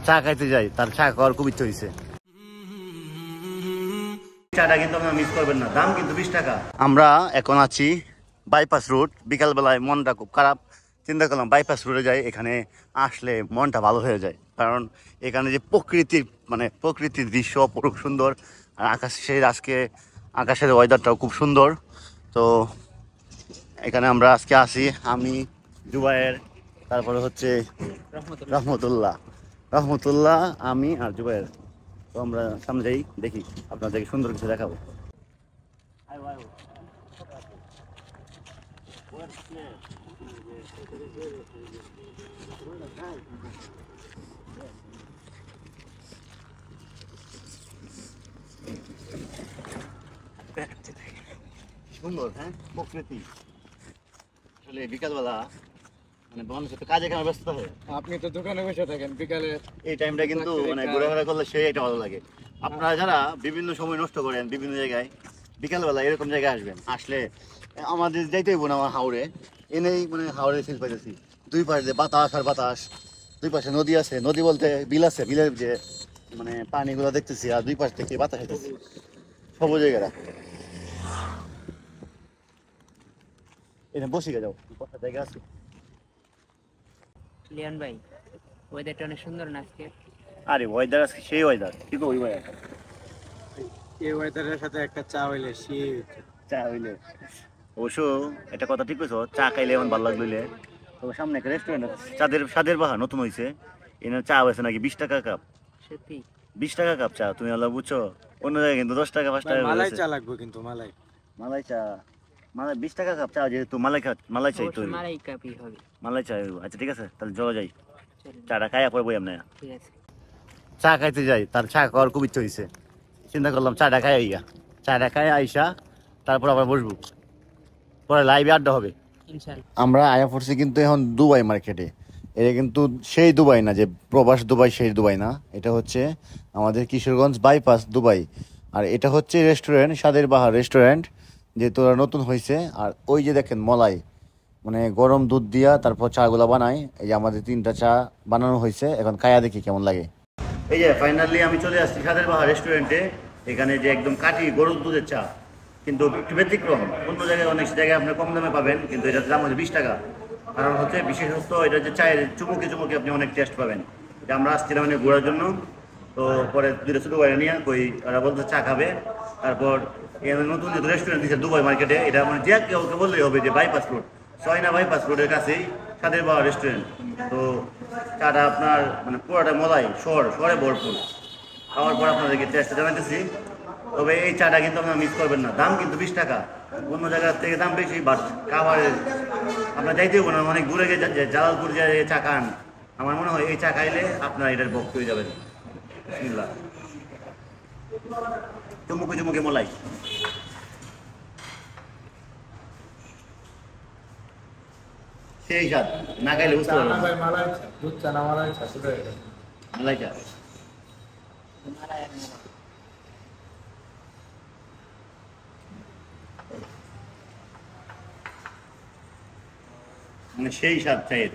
চা খাইতে যাই, তার চা খাওয়ার খুব ইচ্ছে হয়েছে। চাটা কিন্তু আপনারা মিস করবেন না, দাম কিন্তু 20 টাকা। আমরা এখন আছি বাইপাস রোড। বিকালবেলায় মনটা খুব খারাপ, চিন্তা করলাম বাইপাস রোডে যাই, এখানে আসলে মনটা ভালো হয়ে যায়। কারণ এখানে যে প্রকৃতির দৃশ্য অপরূপ সুন্দর, আর আজকে আকাশের ওয়েদারটাও খুব সুন্দর। তো এখানে আমরা আজকে আসি, আমি, জুবায়ের, তারপরে হচ্ছে রহমতুল্লাহ, আমি আর জুবায়ের। তো আমরা সামনে যাই, দেখি আপনাদেরকে সুন্দর কিছু দেখাবো। সুন্দর, হ্যাঁ, প্রকৃতি। আসলে বিকালবেলা মানুষ তো কাজে কামে ব্যস্ত হয়, আপনি তো দোকানে বসে থাকেন বিকালে, এই টাইমটা কিন্তু ঘোরাফেরা করলে সেই একটা ভালো লাগে। আপনারা যারা বিভিন্ন সময় নষ্ট করেন বিভিন্ন জায়গায়, বিকালবেলা এরকম জায়গায় আসবেন, আসলে আমাদের যাইতে হইব না আমার হাওড়ে, এনেই হাওড়ে ফিল পাইতেছি। দুই পাশে বাতাস আর বাতাস, দুই পাশে নদী আছে, নদী বলতে বিল আছে, বিলের যে পানিগুলো দেখতেছি, আর দুই পাশ থেকে বাতাস হইতেছি, সবুজ জায়গাটা। এখানে বসে যাও, বসার জায়গা আছে। লিয়ান ভাই, ওয়েদারটা অনেক সুন্দর না আজকে? আরে ওয়েদার আজকে সেই ওয়েদার, কি কই ওয়েদার, এই ওয়েদারের সাথে একটা চা হইলে চা হইলে অবশ্য একটা কথা ঠিক কইছো, চা খাইলে এমন ভালো লাগলে। তো সামনে একটা রেস্টুরেন্ট আছে, স্বাদের বাহার নতুন হয়েছে, এখানে চা হয়েছে নাকি 20 টাকা কাপ। সত্যি 20 টাকা কাপ চা, তুমি আল্লাহ বুঝছো, অন্য জায়গায় কিন্তু 10 টাকা 5 টাকা। মালাই চা লাগবে কিন্তু, মালাই চা, 20 টাকা কাপ চা, যেহেতু মালাই চাই তো, মালাই কাপই হবে, মালাই চা। আচ্ছা ঠিক আছে, তাহলে চলো যাই, চাটা খাইয়া পরে বই আমরা। ঠিক আছে। চা খাইতে যাই, তার চা খাওয়ার খুব ইচ্ছে হয়েছে, চিন্তা করলাম চাটা খাই আইয়া, চাটা খাই আইসা তারপর আবার বসবো, পরে লাইভে আড্ডা হবে ইনশাআল্লাহ। আমরা আয়া পড়ছি কিন্তু এখন দুবাই মার্কেটে। এটা কিন্তু সেই দুবাই না যে প্রবাস দুবাই, সেই দুবাই না, এটা হচ্ছে আমাদের কিশোরগঞ্জ বাইপাস দুবাই। আর এটা হচ্ছে রেস্টুরেন্ট, স্বাদের বাহার রেস্টুরেন্ট, যেহেতু ওরা নতুন হয়েছে। আর ওই যে দেখেন মলাই, গরম দুধ দিয়া তারপর চাগুলা বানায়। এই যে আমাদের 3টা চা বানানো হয়েছে, এখন খায়া দেখি কেমন লাগে। এই যে ফাইনালি আমি চলে আসছি স্বাদের বাহার রেস্টুরেন্টে। এখানে যে একদম কাঠি গরুর দুধের চা, কিন্তু একটু ব্যতিক্রম। অন্য জায়গায় অনেক জায়গায় আপনি কম দামে পাবেন, কিন্তু এটার দাম হচ্ছে 20 টাকা। কারণ হচ্ছে বিশেষত এটা যে চায়ের চুমুকে চুমুকে আপনি অনেক টেস্ট পাবেন। এটা আমরা আসছিলাম ঘোরার জন্য, তো পরে দুটো ছোটো বাইরে নিয়ে ওরা বলতে চা খাবে। তারপর এখানে নতুন যে রেস্টুরেন্ট দিচ্ছে দুবাই মার্কেটে, এটা যে কেউ বললেই হবে যে বাইপাস রোড, সয়না বাইপাস রোডের কাছেই স্বাদের বাহার রেস্টুরেন্ট। তো চাটা আপনার পুরোটা মলাই শহরে ভরপুর। খাওয়ার পর আপনাদেরকে টেস্ট জানাইতেছি। তবে এই চাটা কিন্তু আপনারা মিস করবেন না, দাম কিন্তু 20 টাকা। অন্য জায়গার থেকে দাম বেশি, বাট খাবারের আপনার যাইতে হবে না, অনেক দূরে গিয়ে জালালপুর যে চা খান, আমার মনে হয় এই চা খাইলে আপনার এটার ভক্ত হয়ে যাবেন। বিসমিল্লাহ। চুমুকে চুমুকে মলাই, সেই স্বাদ, না খাইলে বুঝতে পারবেন। মালাই চা সেই স্বাদ চায়ের।